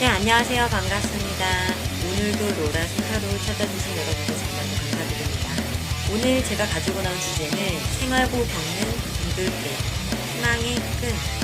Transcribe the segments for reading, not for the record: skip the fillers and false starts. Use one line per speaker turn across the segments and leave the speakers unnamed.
네, 안녕하세요. 반갑습니다. 오늘도 로라스 하루 찾아주신 여러분들 정말 감사드립니다. 오늘 제가 가지고 나온 주제는 생활고 겪는 둥글게 희망의 끈.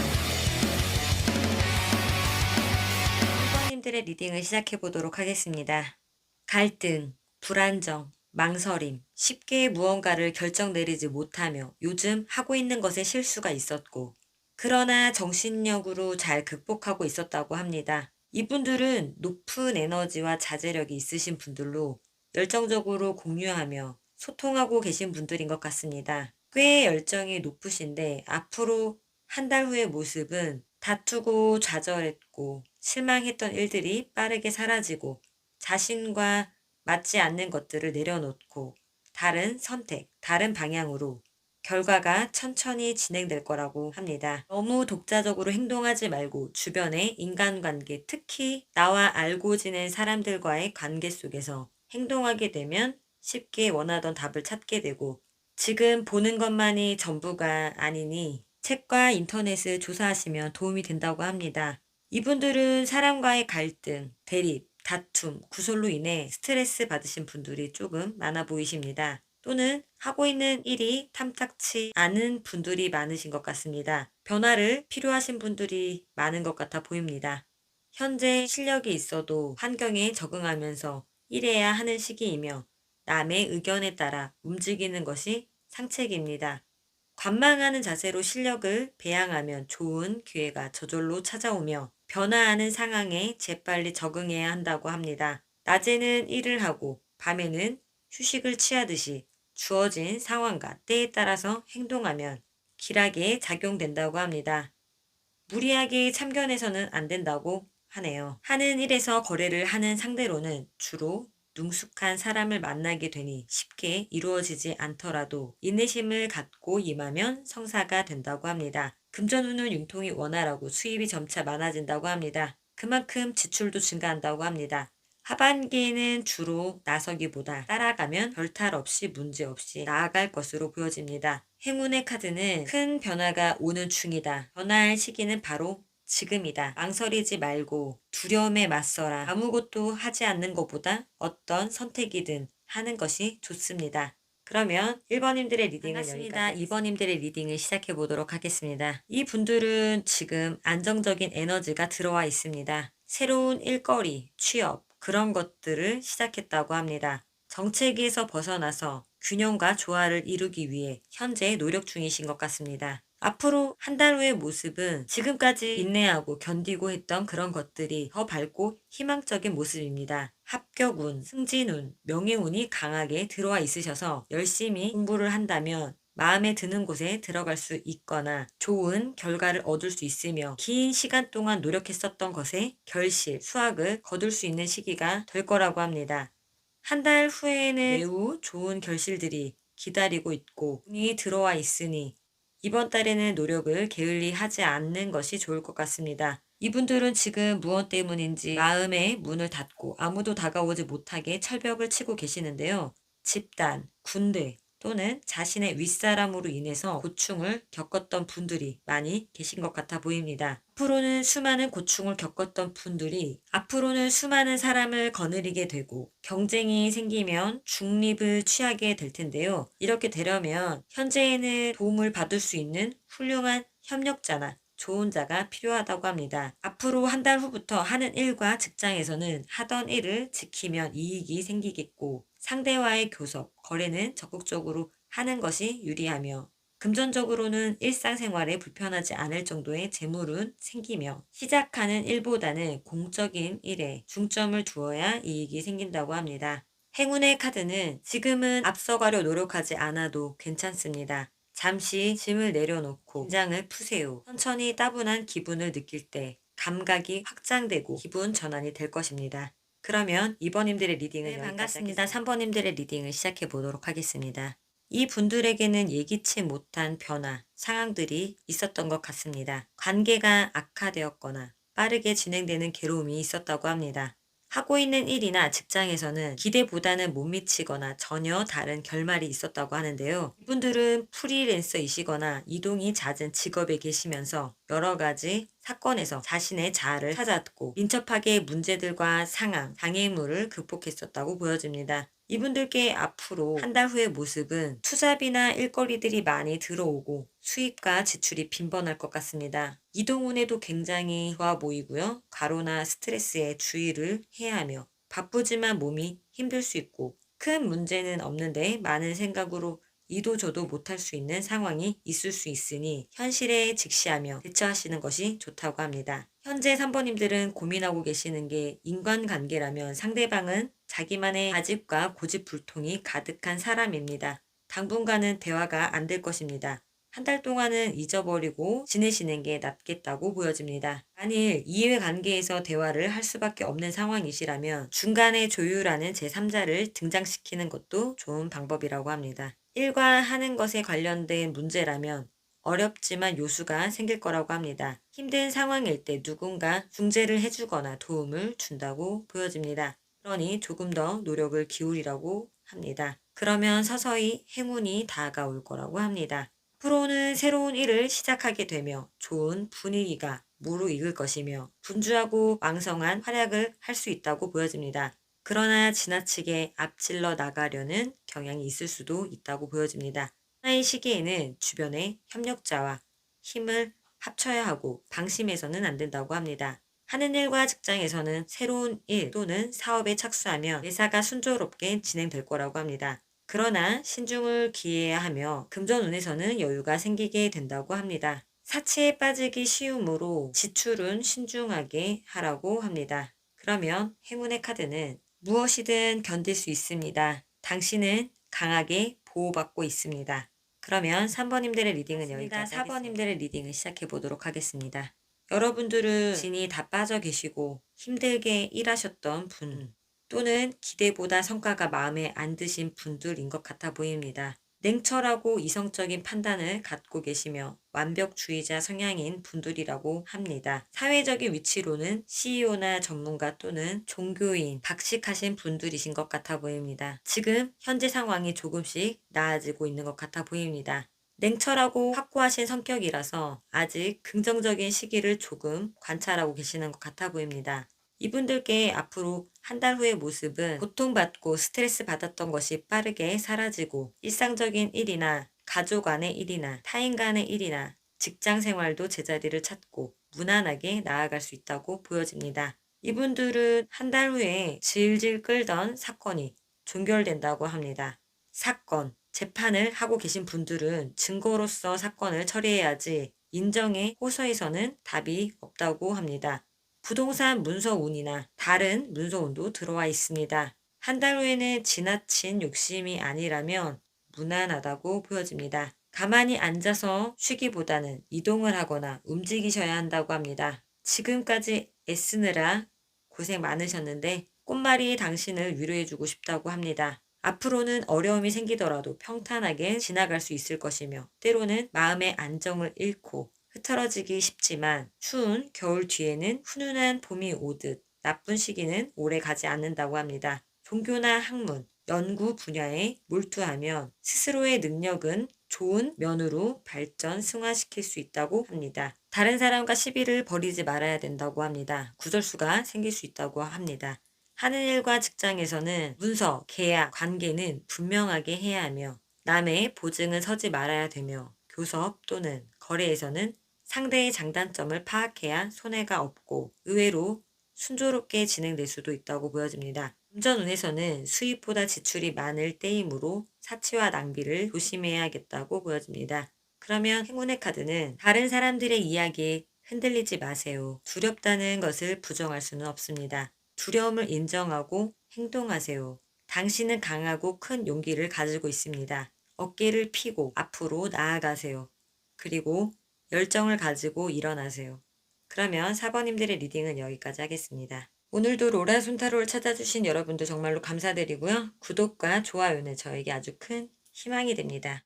1번님들의 리딩을 시작해 보도록 하겠습니다. 갈등, 불안정, 망설임, 쉽게 무언가를 결정 내리지 못하며 요즘 하고 있는 것에 실수가 있었고, 그러나 정신력으로 잘 극복하고 있었다고 합니다. 이분들은 높은 에너지와 자제력이 있으신 분들로 열정적으로 공유하며 소통하고 계신 분들인 것 같습니다. 꽤 열정이 높으신데 앞으로 한 달 후의 모습은 다투고 좌절했고 실망했던 일들이 빠르게 사라지고 자신과 맞지 않는 것들을 내려놓고 다른 선택, 다른 방향으로 결과가 천천히 진행될 거라고 합니다. 너무 독자적으로 행동하지 말고 주변의 인간관계, 특히 나와 알고 지낸 사람들과의 관계 속에서 행동하게 되면 쉽게 원하던 답을 찾게 되고, 지금 보는 것만이 전부가 아니니 책과 인터넷을 조사하시면 도움이 된다고 합니다. 이분들은 사람과의 갈등, 대립, 다툼, 구설로 인해 스트레스 받으신 분들이 조금 많아 보이십니다. 또는 하고 있는 일이 탐탁치 않은 분들이 많으신 것 같습니다. 변화를 필요하신 분들이 많은 것 같아 보입니다. 현재 실력이 있어도 환경에 적응하면서 일해야 하는 시기이며 남의 의견에 따라 움직이는 것이 상책입니다. 관망하는 자세로 실력을 배양하면 좋은 기회가 저절로 찾아오며 변화하는 상황에 재빨리 적응해야 한다고 합니다. 낮에는 일을 하고 밤에는 휴식을 취하듯이 주어진 상황과 때에 따라서 행동하면 길하게 작용된다고 합니다. 무리하게 참견해서는 안 된다고 하네요. 하는 일에서 거래를 하는 상대로는 주로 능숙한 사람을 만나게 되니 쉽게 이루어지지 않더라도 인내심을 갖고 임하면 성사가 된다고 합니다. 금전운은 융통이 원활하고 수입이 점차 많아진다고 합니다. 그만큼 지출도 증가한다고 합니다. 하반기에는 주로 나서기보다 따라가면 별탈 없이 문제 없이 나아갈 것으로 보여집니다. 행운의 카드는 큰 변화가 오는 중이다. 변화할 시기는 바로 지금이다. 망설이지 말고 두려움에 맞서라. 아무것도 하지 않는 것보다 어떤 선택이든 하는 것이 좋습니다. 그러면 1번님들의 리딩은 반갑습니다. 여기까지 2번님들의 리딩을 시작해 보도록 하겠습니다. 이 분들은 지금 안정적인 에너지가 들어와 있습니다. 새로운 일거리, 취업, 그런 것들을 시작했다고 합니다. 정체기에서 벗어나서 균형과 조화를 이루기 위해 현재 노력 중이신 것 같습니다. 앞으로 한 달 후의 모습은 지금까지 인내하고 견디고 했던 그런 것들이 더 밝고 희망적인 모습입니다. 합격운, 승진운, 명예운이 강하게 들어와 있으셔서 열심히 공부를 한다면 마음에 드는 곳에 들어갈 수 있거나 좋은 결과를 얻을 수 있으며 긴 시간 동안 노력했었던 것에 결실, 수확을 거둘 수 있는 시기가 될 거라고 합니다. 한 달 후에는 매우 좋은 결실들이 기다리고 있고 운이 들어와 있으니 이번 달에는 노력을 게을리 하지 않는 것이 좋을 것 같습니다. 이분들은 지금 무엇 때문인지 마음의 문을 닫고 아무도 다가오지 못하게 철벽을 치고 계시는데요. 집단, 군대 또는 자신의 윗사람으로 인해서 고충을 겪었던 분들이 많이 계신 것 같아 보입니다. 앞으로는 수많은 고충을 겪었던 분들이 앞으로는 수많은 사람을 거느리게 되고 경쟁이 생기면 중립을 취하게 될 텐데요. 이렇게 되려면 현재에는 도움을 받을 수 있는 훌륭한 협력자나 좋은 자가 필요하다고 합니다. 앞으로 한 달 후부터 하는 일과 직장에서는 하던 일을 지키면 이익이 생기겠고 상대와의 교섭, 거래는 적극적으로 하는 것이 유리하며 금전적으로는 일상생활에 불편하지 않을 정도의 재물은 생기며 시작하는 일보다는 공적인 일에 중점을 두어야 이익이 생긴다고 합니다. 행운의 카드는 지금은 앞서가려 노력하지 않아도 괜찮습니다. 잠시 짐을 내려놓고 긴장을 푸세요. 천천히 따분한 기분을 느낄 때 감각이 확장되고 기분 전환이 될 것입니다. 그러면 2번님들의 리딩은 여기까지 반갑습니다. 3번님들의 리딩을 시작해 보도록 하겠습니다. 이 분들에게는 예기치 못한 변화, 상황들이 있었던 것 같습니다. 관계가 악화되었거나 빠르게 진행되는 괴로움이 있었다고 합니다. 하고 있는 일이나 직장에서는 기대보다는 못 미치거나 전혀 다른 결말이 있었다고 하는데요. 이분들은 프리랜서이시거나 이동이 잦은 직업에 계시면서 여러 가지 사건에서 자신의 자아를 찾았고 민첩하게 문제들과 상황, 장애물을 극복했었다고 보여집니다. 이분들께 앞으로 한 달 후의 모습은 투잡이나 일거리들이 많이 들어오고 수입과 지출이 빈번할 것 같습니다. 이동운에도 굉장히 좋아 보이고요. 과로나 스트레스에 주의를 해야 하며 바쁘지만 몸이 힘들 수 있고 큰 문제는 없는데 많은 생각으로 이도 저도 못할 수 있는 상황이 있을 수 있으니 현실에 직시하며 대처하시는 것이 좋다고 합니다. 현재 3번님들은 고민하고 계시는 게 인간관계라면 상대방은 자기만의 아집과 고집불통이 가득한 사람입니다. 당분간은 대화가 안 될 것입니다. 한 달 동안은 잊어버리고 지내시는 게 낫겠다고 보여집니다. 만일 이해관계에서 대화를 할 수밖에 없는 상황이시라면 중간에 조율하는 제3자를 등장시키는 것도 좋은 방법이라고 합니다. 일과 하는 것에 관련된 문제라면 어렵지만 요수가 생길 거라고 합니다. 힘든 상황일 때 누군가 중재를 해주거나 도움을 준다고 보여집니다. 그러니 조금 더 노력을 기울이라고 합니다. 그러면 서서히 행운이 다가올 거라고 합니다. 앞으로는 새로운 일을 시작하게 되며 좋은 분위기가 무르익을 것이며 분주하고 왕성한 활약을 할 수 있다고 보여집니다. 그러나 지나치게 앞질러 나가려는 경향이 있을 수도 있다고 보여집니다. 하나의 시기에는 주변의 협력자와 힘을 합쳐야 하고 방심해서는 안 된다고 합니다. 하는 일과 직장에서는 새로운 일 또는 사업에 착수하면 매사가 순조롭게 진행될 거라고 합니다. 그러나 신중을 기해야 하며 금전운에서는 여유가 생기게 된다고 합니다. 사치에 빠지기 쉬우므로 지출은 신중하게 하라고 합니다. 그러면 행운의 카드는 무엇이든 견딜 수 있습니다. 당신은 강하게 보호받고 있습니다. 그러면 3번님들의 리딩은 여기까지 4번님들의 리딩을 시작해 보도록 하겠습니다. 여러분들은 진이 다 빠져 계시고 힘들게 일하셨던 분 또는 기대보다 성과가 마음에 안 드신 분들인 것 같아 보입니다. 냉철하고 이성적인 판단을 갖고 계시며 완벽주의자 성향인 분들이라고 합니다. 사회적인 위치로는 CEO나 전문가 또는 종교인, 박식하신 분들이신 것 같아 보입니다. 지금 현재 상황이 조금씩 나아지고 있는 것 같아 보입니다. 냉철하고 확고하신 성격이라서 아직 긍정적인 시기를 조금 관찰하고 계시는 것 같아 보입니다. 이분들께 앞으로 한 달 후의 모습은 고통받고 스트레스 받았던 것이 빠르게 사라지고 일상적인 일이나 가족 안의 일이나 타인 간의 일이나 직장 생활도 제자리를 찾고 무난하게 나아갈 수 있다고 보여집니다. 이분들은 한 달 후에 질질 끌던 사건이 종결된다고 합니다. 사건, 재판을 하고 계신 분들은 증거로서 사건을 처리해야지 인정의 호소에서는 답이 없다고 합니다. 부동산 문서운이나 다른 문서운도 들어와 있습니다. 한 달 후에는 지나친 욕심이 아니라면 무난하다고 보여집니다. 가만히 앉아서 쉬기보다는 이동을 하거나 움직이셔야 한다고 합니다. 지금까지 애쓰느라 고생 많으셨는데 꽃말이 당신을 위로해주고 싶다고 합니다. 앞으로는 어려움이 생기더라도 평탄하게 지나갈 수 있을 것이며 때로는 마음의 안정을 잃고 흐트러지기 쉽지만 추운 겨울 뒤에는 훈훈한 봄이 오듯 나쁜 시기는 오래 가지 않는다고 합니다. 종교나 학문, 연구 분야에 몰두하면 스스로의 능력은 좋은 면으로 발전, 승화시킬 수 있다고 합니다. 다른 사람과 시비를 벌이지 말아야 된다고 합니다. 구설수가 생길 수 있다고 합니다. 하는 일과 직장에서는 문서, 계약, 관계는 분명하게 해야 하며 남의 보증은 서지 말아야 되며 교섭 또는 거래에서는 상대의 장단점을 파악해야 손해가 없고 의외로 순조롭게 진행될 수도 있다고 보여집니다. 금전운에서는 수입보다 지출이 많을 때이므로 사치와 낭비를 조심해야겠다고 보여집니다. 그러면 행운의 카드는 다른 사람들의 이야기에 흔들리지 마세요. 두렵다는 것을 부정할 수는 없습니다. 두려움을 인정하고 행동하세요. 당신은 강하고 큰 용기를 가지고 있습니다. 어깨를 펴고 앞으로 나아가세요. 그리고 열정을 가지고 일어나세요. 그러면 4번님들의 리딩은 여기까지 하겠습니다. 오늘도 로라 순타로를 찾아주신 여러분들 정말로 감사드리고요. 구독과 좋아요는 저에게 아주 큰 희망이 됩니다.